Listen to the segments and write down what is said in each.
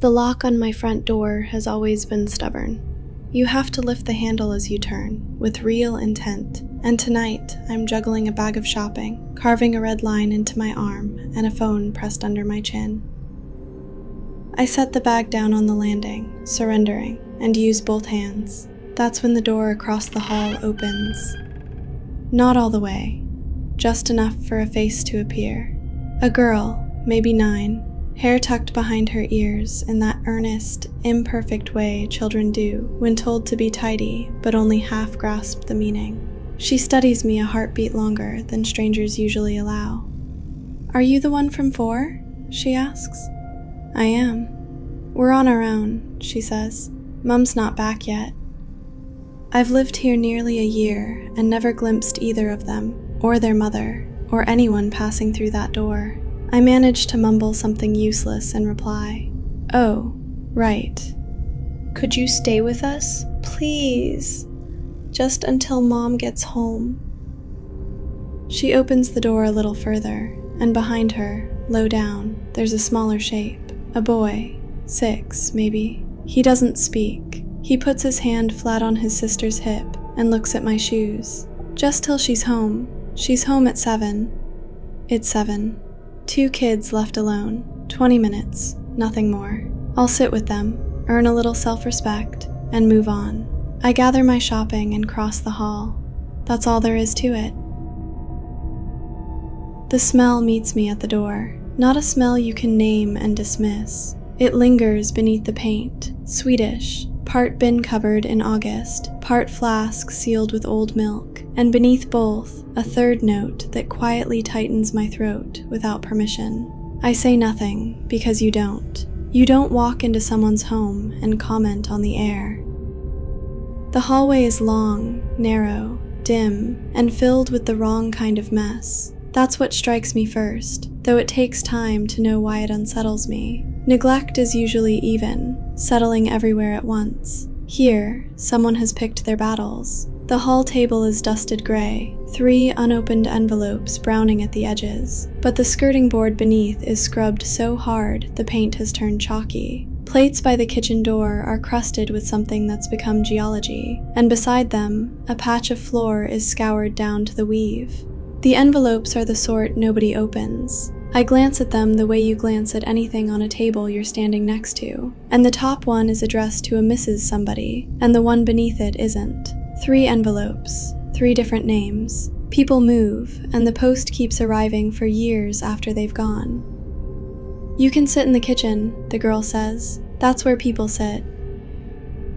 The lock on my front door has always been stubborn. You have to lift the handle as you turn, with real intent, and tonight I'm juggling a bag of shopping, carving a red line into my arm, and a phone pressed under my chin. I set the bag down on the landing, surrendering, and use both hands. That's when the door across the hall opens. Not all the way, just enough for a face to appear. A girl, maybe 9, hair tucked behind her ears in that earnest, imperfect way children do when told to be tidy but only half grasp the meaning. She studies me a heartbeat longer than strangers usually allow. "Are you the one from 4?" she asks. "I am." "We're on our own," she says. "Mum's not back yet." I've lived here nearly a year and never glimpsed either of them, or their mother, or anyone passing through that door. I manage to mumble something useless in reply. "Oh, right. Could you stay with us? Please. Just until Mom gets home." She opens the door a little further, and behind her, low down, there's a smaller shape. A boy, 6, maybe. He doesn't speak. He puts his hand flat on his sister's hip and looks at my shoes. "Just till she's home. She's home at 7. It's 7. 2 kids left alone. 20 minutes, nothing more. I'll sit with them, earn a little self-respect, and move on. I gather my shopping and cross the hall. That's all there is to it. The smell meets me at the door. Not a smell you can name and dismiss. It lingers beneath the paint, sweetish, part bin cupboard in August, part flask sealed with old milk, and beneath both, a third note that quietly tightens my throat without permission. I say nothing, because you don't. You don't walk into someone's home and comment on the air. The hallway is long, narrow, dim, and filled with the wrong kind of mess. That's what strikes me first, though it takes time to know why it unsettles me. Neglect is usually even, settling everywhere at once. Here, someone has picked their battles. The hall table is dusted gray, 3 unopened envelopes browning at the edges, but the skirting board beneath is scrubbed so hard the paint has turned chalky. Plates by the kitchen door are crusted with something that's become geology, and beside them, a patch of floor is scoured down to the weave. The envelopes are the sort nobody opens. I glance at them the way you glance at anything on a table you're standing next to, and the top one is addressed to a Mrs. somebody, and the one beneath it isn't. 3 envelopes, 3 different names. People move, and the post keeps arriving for years after they've gone. "You can sit in the kitchen," the girl says. "That's where people sit."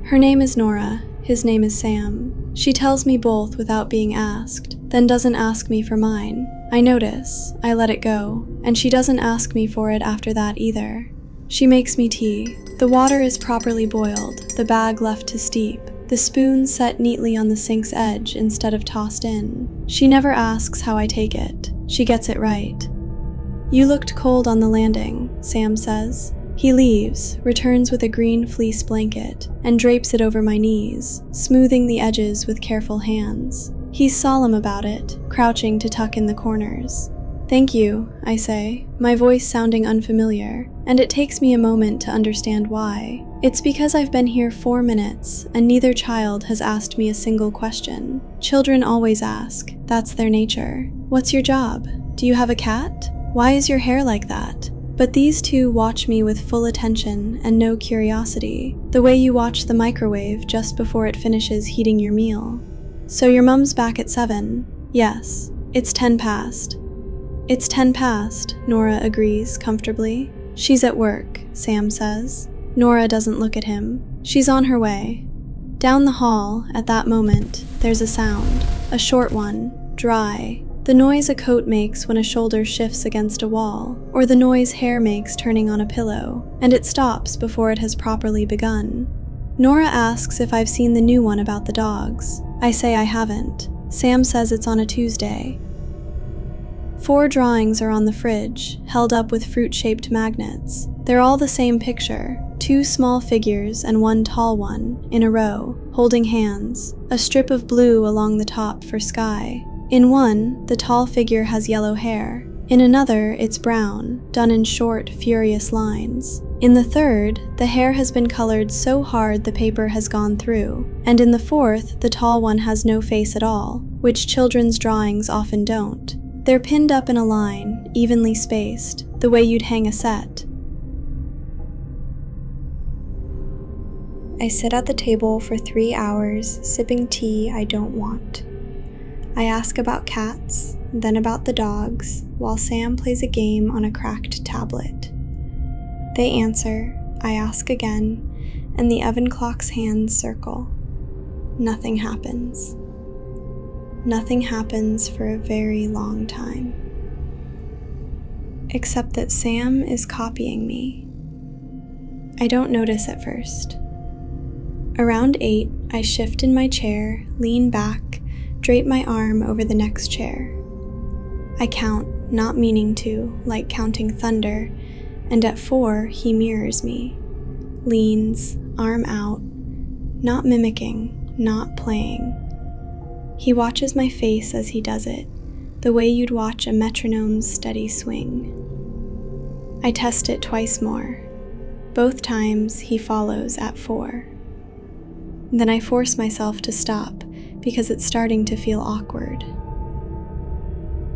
Her name is Nora, his name is Sam. She tells me both without being asked, then doesn't ask me for mine. I notice, I let it go, and she doesn't ask me for it after that either. She makes me tea. The water is properly boiled, the bag left to steep, the spoon set neatly on the sink's edge instead of tossed in. She never asks how I take it. She gets it right. "You looked cold on the landing," Sam says. He leaves, returns with a green fleece blanket, and drapes it over my knees, smoothing the edges with careful hands. He's solemn about it, crouching to tuck in the corners. "Thank you," I say, my voice sounding unfamiliar, and it takes me a moment to understand why. It's because I've been here 4 minutes, and neither child has asked me a single question. Children always ask. That's their nature. "What's your job? Do you have a cat? Why is your hair like that?" But these 2 watch me with full attention and no curiosity, the way you watch the microwave just before it finishes heating your meal. "So your mum's back at 7? "Yes. It's 10 past. "It's 10 past, Nora agrees comfortably. "She's at work," Sam says. Nora doesn't look at him. She's on her way. Down the hall, at that moment, there's a sound. A short one, dry. The noise a coat makes when a shoulder shifts against a wall, or the noise hair makes turning on a pillow, and it stops before it has properly begun. Nora asks if I've seen the new one about the dogs. I say I haven't. Sam says it's on a Tuesday. 4 drawings are on the fridge, held up with fruit-shaped magnets. They're all the same picture, 2 small figures and 1 tall one, in a row, holding hands, a strip of blue along the top for sky. In one, the tall figure has yellow hair. In another, it's brown, done in short, furious lines. In the third, the hair has been colored so hard the paper has gone through. And in the fourth, the tall one has no face at all, which children's drawings often don't. They're pinned up in a line, evenly spaced, the way you'd hang a set. I sit at the table for 3 hours, sipping tea I don't want. I ask about cats, then about the dogs, while Sam plays a game on a cracked tablet. They answer, I ask again, and the oven clock's hands circle. Nothing happens. Nothing happens for a very long time. Except that Sam is copying me. I don't notice at first. Around 8, I shift in my chair, lean back, drape my arm over the next chair. I count, not meaning to, like counting thunder, and at 4, he mirrors me. Leans, arm out, not mimicking, not playing. He watches my face as he does it, the way you'd watch a metronome's steady swing. I test it twice more. Both times, he follows at 4. Then I force myself to stop, because it's starting to feel awkward.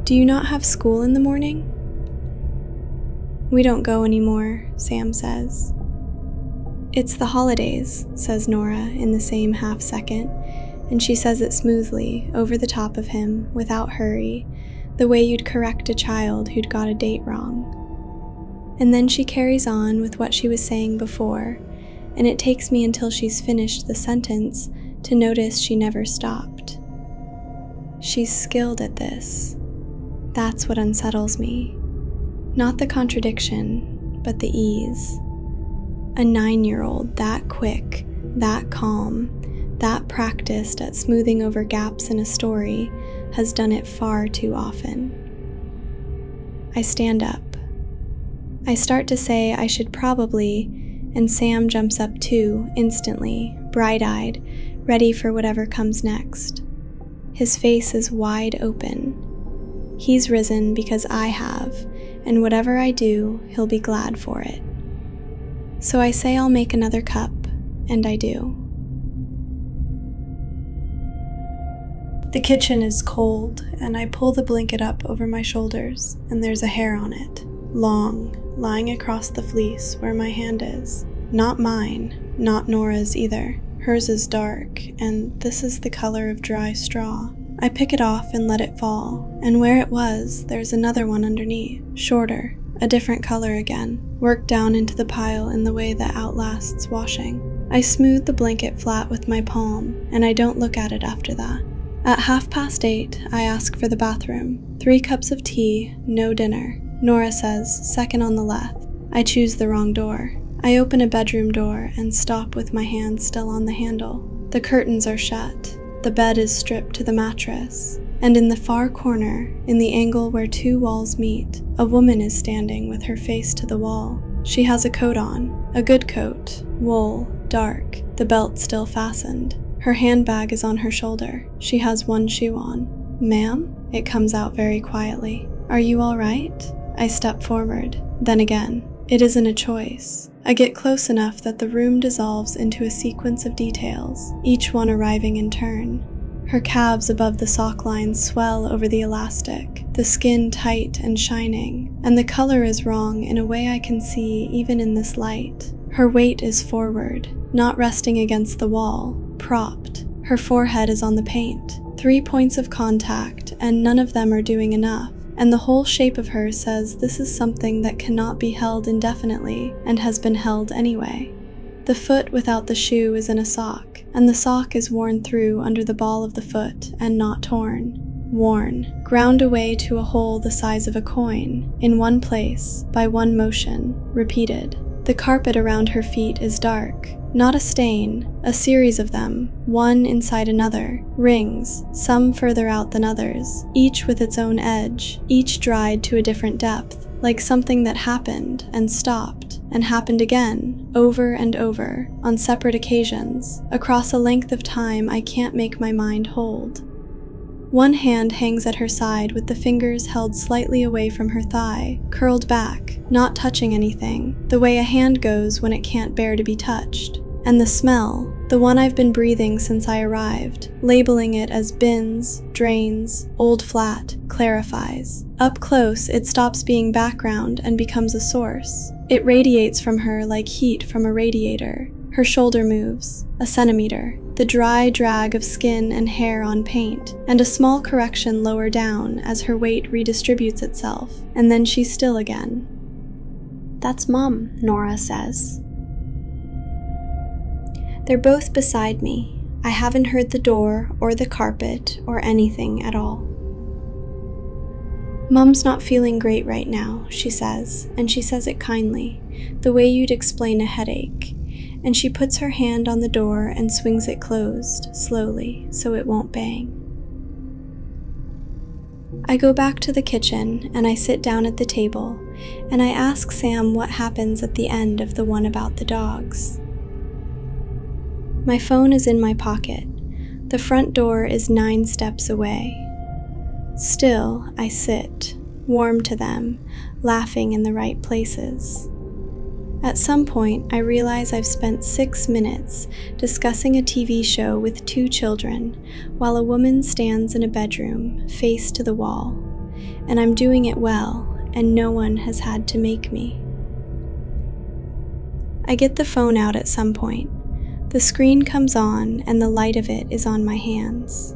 Do you not have school in the morning? We don't go anymore, Sam says. It's the holidays, says Nora in the same half second, and she says it smoothly, over the top of him, without hurry, the way you'd correct a child who'd got a date wrong. And then she carries on with what she was saying before, and it takes me until she's finished the sentence to notice she never stopped. She's skilled at this. That's what unsettles me. Not the contradiction, but the ease. A 9-year-old that quick, that calm, that practiced at smoothing over gaps in a story has done it far too often. I stand up. I start to say I should probably, and Sam jumps up too, instantly, bright-eyed, ready for whatever comes next. His face is wide open. He's risen because I have, and whatever I do, he'll be glad for it. So I say I'll make another cup, and I do. The kitchen is cold, and I pull the blanket up over my shoulders, and there's a hair on it, long, lying across the fleece where my hand is. Not mine, not Nora's either. Hers is dark, and this is the color of dry straw. I pick it off and let it fall, and where it was, there's another one underneath, shorter, a different color again, worked down into the pile in the way that outlasts washing. I smooth the blanket flat with my palm, and I don't look at it after that. At 8:30, I ask for the bathroom. 3 cups of tea, no dinner. Nora says, second on the left. I choose the wrong door. I open a bedroom door and stop with my hand still on the handle. The curtains are shut. The bed is stripped to the mattress. And in the far corner, in the angle where 2 walls meet, a woman is standing with her face to the wall. She has a coat on, a good coat, wool, dark, the belt still fastened. Her handbag is on her shoulder. She has 1 shoe on. Ma'am? It comes out very quietly. Are you all right? I step forward. Then again, it isn't a choice. I get close enough that the room dissolves into a sequence of details, each one arriving in turn. Her calves above the sock lines swell over the elastic, the skin tight and shining, and the color is wrong in a way I can see even in this light. Her weight is forward, not resting against the wall, propped. Her forehead is on the paint. 3 points of contact, and none of them are doing enough. And the whole shape of her says this is something that cannot be held indefinitely and has been held anyway. The foot without the shoe is in a sock, and the sock is worn through under the ball of the foot and not torn. Worn, ground away to a hole the size of a coin, in one place, by one motion, repeated. The carpet around her feet is dark. Not a stain, a series of them, one inside another, rings, some further out than others, each with its own edge, each dried to a different depth, like something that happened and stopped, and happened again, over and over, on separate occasions, across a length of time I can't make my mind hold. One hand hangs at her side with the fingers held slightly away from her thigh, curled back, not touching anything, the way a hand goes when it can't bear to be touched. And the smell, the one I've been breathing since I arrived, labeling it as bins, drains, old flat, clarifies. Up close, it stops being background and becomes a source. It radiates from her like heat from a radiator. Her shoulder moves, a centimeter, the dry drag of skin and hair on paint, and a small correction lower down as her weight redistributes itself, and then she's still again. "That's Mom," Nora says. They're both beside me. I haven't heard the door or the carpet or anything at all. Mum's not feeling great right now, she says, and she says it kindly, the way you'd explain a headache. And she puts her hand on the door and swings it closed, slowly, so it won't bang. I go back to the kitchen and I sit down at the table, and I ask Sam what happens at the end of the one about the dogs. My phone is in my pocket. The front door is 9 steps away. Still, I sit, warm to them, laughing in the right places. At some point, I realize I've spent 6 minutes discussing a TV show with 2 children while a woman stands in a bedroom, face to the wall, and I'm doing it well, and no one has had to make me. I get the phone out at some point. The screen comes on, and the light of it is on my hands.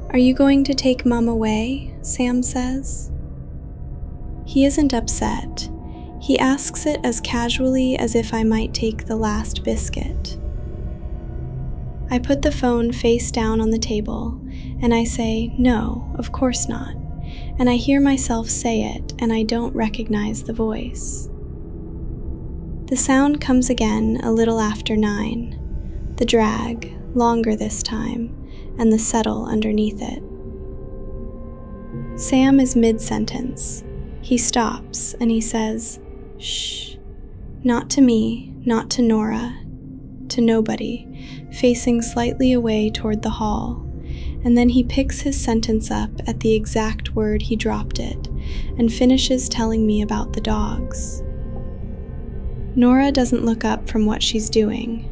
"Are you going to take Mum away?" Sam says. He isn't upset. He asks it as casually as if I might take the last biscuit. I put the phone face down on the table, and I say, "No, of course not," and I hear myself say it, and I don't recognize the voice. The sound comes again a little after 9, the drag, longer this time, and the settle underneath it. Sam is mid-sentence. He stops, and he says, "Shh." Not to me, not to Nora, to nobody, facing slightly away toward the hall, and then he picks his sentence up at the exact word he dropped it, and finishes telling me about the dogs. Nora doesn't look up from what she's doing.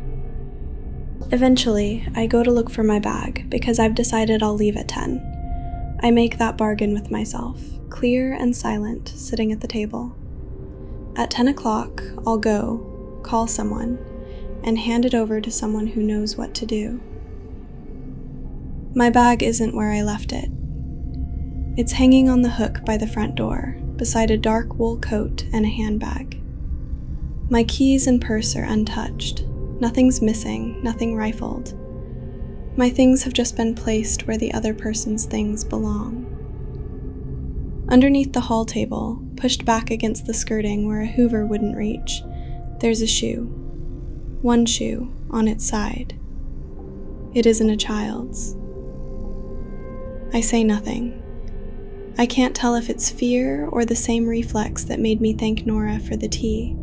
Eventually, I go to look for my bag, because I've decided I'll leave at 10. I make that bargain with myself, clear and silent, sitting at the table. At 10 o'clock, I'll go, call someone, and hand it over to someone who knows what to do. My bag isn't where I left it. It's hanging on the hook by the front door, beside a dark wool coat and a handbag. My keys and purse are untouched. Nothing's missing, nothing rifled. My things have just been placed where the other person's things belong. Underneath the hall table, pushed back against the skirting where a hoover wouldn't reach, there's a shoe. One shoe, on its side. It isn't a child's. I say nothing. I can't tell if it's fear or the same reflex that made me thank Nora for the tea.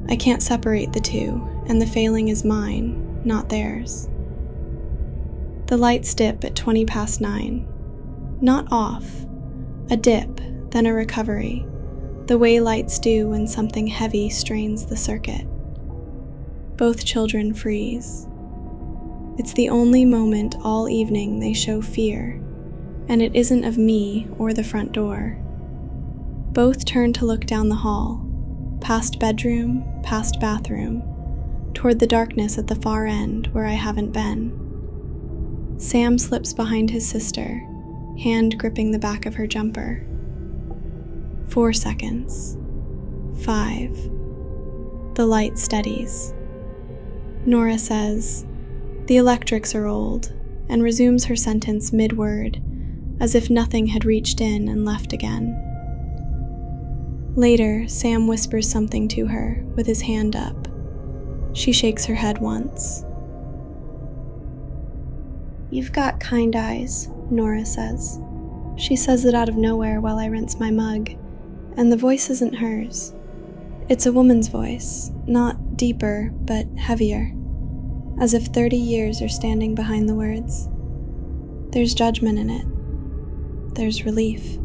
I can't separate the two, and the failing is mine, not theirs. The lights dip at 20 past 9. Not off. A dip, then a recovery, the way lights do when something heavy strains the circuit. Both children freeze. It's the only moment all evening they show fear, and it isn't of me or the front door. Both turn to look down the hall, past bedroom, past bathroom, toward the darkness at the far end where I haven't been. Sam slips behind his sister, hand gripping the back of her jumper. 4 seconds. 5. The light steadies. Nora says, "The electrics are old," and resumes her sentence mid-word, as if nothing had reached in and left again. Later, Sam whispers something to her, with his hand up. She shakes her head once. "You've got kind eyes," Nora says. She says it out of nowhere while I rinse my mug, and the voice isn't hers. It's a woman's voice, not deeper, but heavier, as if 30 years are standing behind the words. There's judgment in it. There's relief.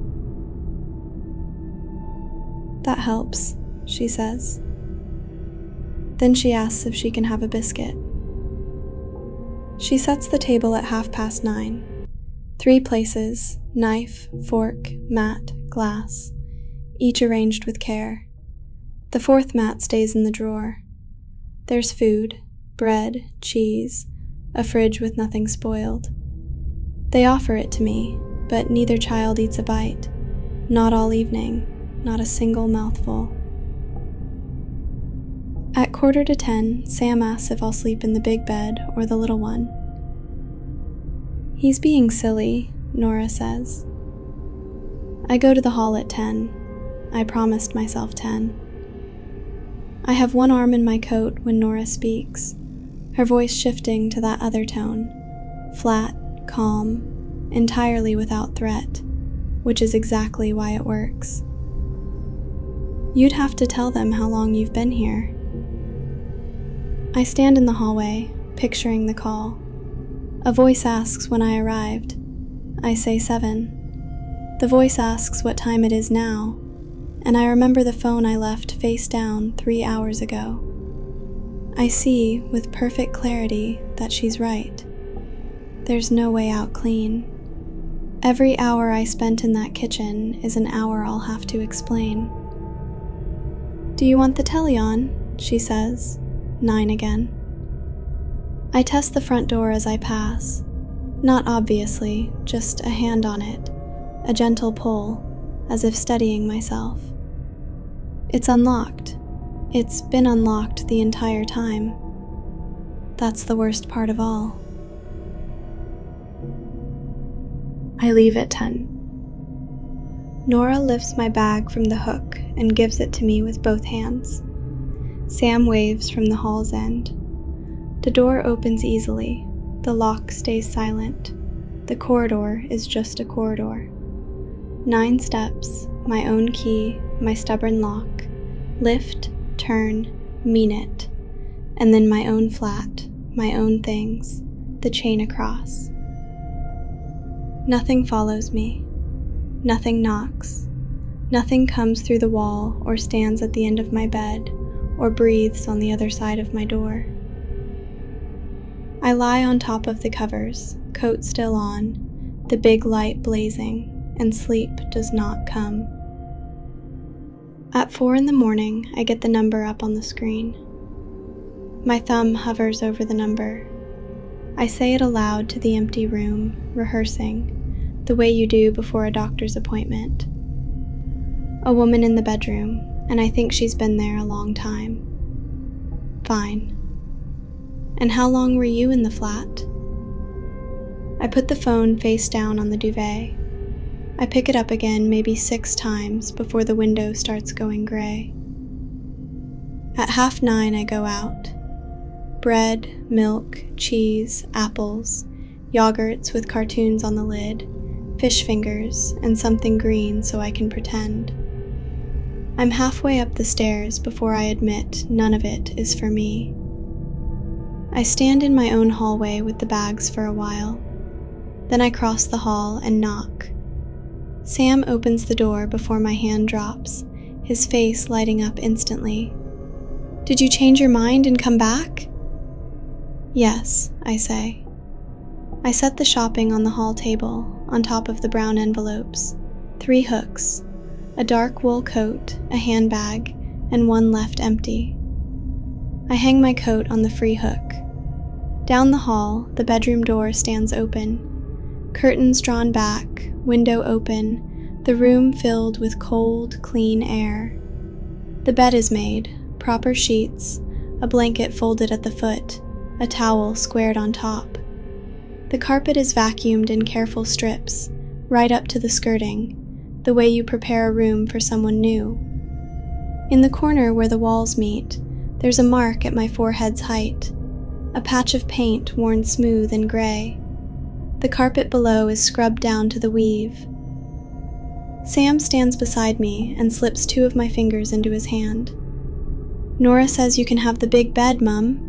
That helps, she says. Then she asks if she can have a biscuit. She sets the table at 9:30. 3 places, knife, fork, mat, glass, each arranged with care. The 4th mat stays in the drawer. There's food, bread, cheese, a fridge with nothing spoiled. They offer it to me, but neither child eats a bite. Not all evening, not a single mouthful. At 9:45, Sam asks if I'll sleep in the big bed or the little one. He's being silly, Nora says. I go to the hall at 10. I promised myself 10. I have one arm in my coat when Nora speaks, her voice shifting to that other tone, flat, calm, entirely without threat, which is exactly why it works. You'd have to tell them how long you've been here. I stand in the hallway, picturing the call. A voice asks when I arrived. I say 7. The voice asks what time it is now, and I remember the phone I left face down 3 hours ago. I see, with perfect clarity, that she's right. There's no way out clean. Every hour I spent in that kitchen is an hour I'll have to explain. Do you want the telly on? She says. 9 again. I test the front door as I pass. Not obviously, just a hand on it, a gentle pull, as if steadying myself. It's unlocked. It's been unlocked the entire time. That's the worst part of all. I leave at 10. Nora lifts my bag from the hook and gives it to me with both hands. Sam waves from the hall's end. The door opens easily. The lock stays silent. The corridor is just a corridor. 9 steps, my own key, my stubborn lock. Lift, turn, mean it. And then my own flat, my own things, the chain across. Nothing follows me. Nothing knocks. Nothing comes through the wall or stands at the end of my bed or breathes on the other side of my door. I lie on top of the covers, coat still on, the big light blazing, and sleep does not come. At 4 in the morning, I get the number up on the screen. My thumb hovers over the number. I say it aloud to the empty room, rehearsing, the way you do before a doctor's appointment. A woman in the bedroom, and I think she's been there a long time. Fine. And how long were you in the flat? I put the phone face down on the duvet. I pick it up again maybe 6 times before the window starts going gray. At 9:30 I go out. Bread, milk, cheese, apples, yogurts with cartoons on the lid, fish fingers, and something green so I can pretend. I'm halfway up the stairs before I admit none of it is for me. I stand in my own hallway with the bags for a while. Then I cross the hall and knock. Sam opens the door before my hand drops, his face lighting up instantly. Did you change your mind and come back? Yes, I say. I set the shopping on the hall table, on top of the brown envelopes. 3 hooks, a dark wool coat, a handbag, and 1 left empty. I hang my coat on the free hook. Down the hall, the bedroom door stands open. Curtains drawn back, window open, the room filled with cold, clean air. The bed is made, proper sheets, a blanket folded at the foot, a towel squared on top. The carpet is vacuumed in careful strips, right up to the skirting, the way you prepare a room for someone new. In the corner where the walls meet, there's a mark at my forehead's height, a patch of paint worn smooth and gray. The carpet below is scrubbed down to the weave. Sam stands beside me and slips 2 of my fingers into his hand. Nora says you can have the big bed, Mum.